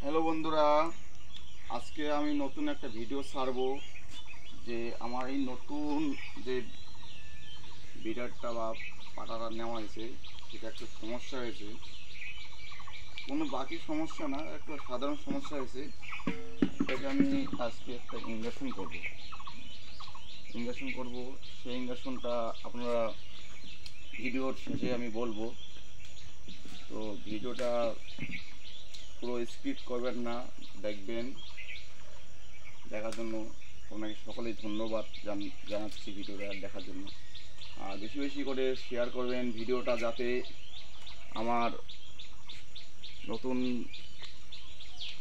Hello বন্ধুরা, আজকে আমি নতুন একটা ভিডিও ছাড়বো। যে আমার এই নতুন যে বিড়ারটা বা পাটাটা নেওয়া হয়েছে, সেটা একটু সমস্যা হয়েছে। কোনো বাকি সমস্যা না, একটা সাধারণ সমস্যা হয়েছে। সেটাকে আমি আজকে একটা ইঞ্জেকশন করব। সেই ইঞ্জেকশনটা আপনারা ভিডিওর শেষে আমি বলবো। তো ভিডিওটা পুরো স্কিপ করবেন না, দেখবেন। দেখার জন্য আপনাকে সকলেই ধন্যবাদ জানাচ্ছি ভিডিওটা দেখার জন্য। আর বেশি বেশি করে শেয়ার করবেন ভিডিওটা, যাতে আমার নতুন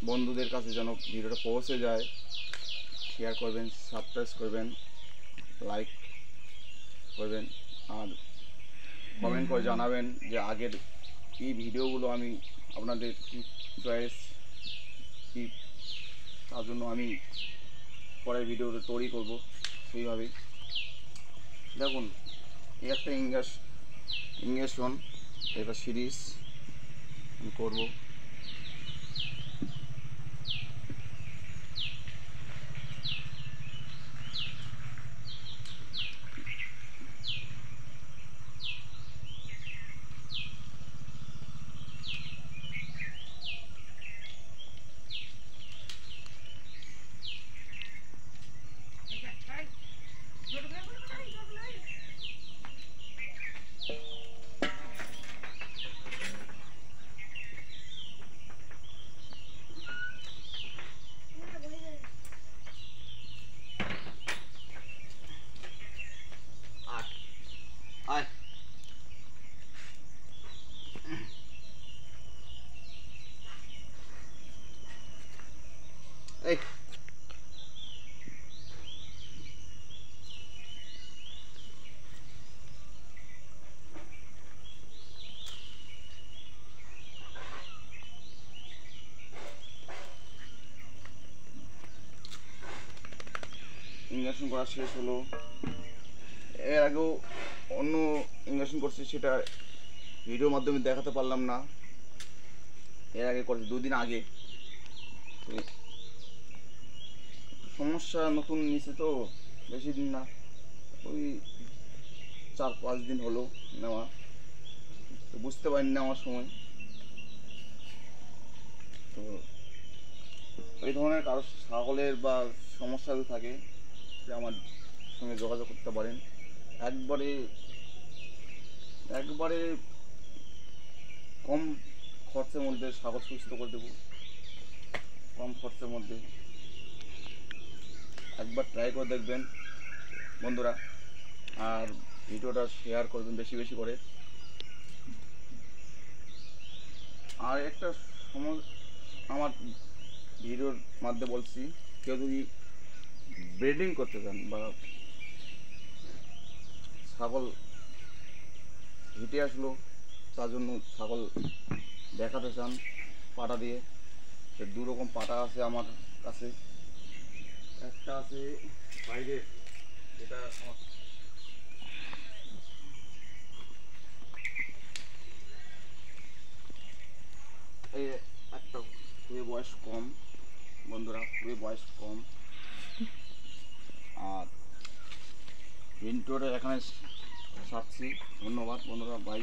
বন্ধুদের কাছে যেন ভিডিওটা পৌঁছে যায়। শেয়ার করবেন, সাবস্ক্রাইব করবেন, লাইক করবেন, আর কমেন্ট করে জানাবেন যে আগের এই ভিডিওগুলো আমি আপনাদের কি চয়েস কি, তার জন্য আমি পরের ভিডিওটা তৈরি করব সেইভাবেই। দেখুন, এই একটা ইঞ্জেকশন, এটা সিরিজ আমি করবো। আয় এই ইঞ্জেকশন করা শেষ হলো। এর আগেও অন্য ইঞ্জেকশন করছি, সেটা ভিডিওর মাধ্যমে দেখাতে পারলাম না। এর আগে করেছি 2 দিন আগে। সমস্যা নতুন নিচে তো, বেশি দিন না, ওই 4-5 দিন হলো নেওয়া। তো বুঝতে পারিনি নেওয়ার সময়। তো এই ধরনের কারো ছাগলের বা সমস্যা যদি থাকে, সে আমার সঙ্গে যোগাযোগ করতে পারেন। একবারে কম খরচের মধ্যে ছাগল সুস্থ করে দেবো, কম খরচের মধ্যে। একবার ট্রাই করে দেখবেন বন্ধুরা, আর ভিডিওটা শেয়ার করবেন বেশি বেশি করে। আর একটা আমার ভিডিওর মাধ্যমে বলছি, কেউ যদি ব্রিডিং করতে চান বা ছাগল হেঁটে আসলো, তার জন্য ছাগল দেখাতে চান পাটা দিয়ে, সে 2 রকম পাটা আছে আমার কাছে। একটা আছে বাইরে, যেটা এই একটা খুবই বয়স কম বন্ধুরা, খুবই বয়স কম। আর ভিডিওটা এখানে ছাড়ছি। ধন্যবাদ বন্ধুরা, বাই।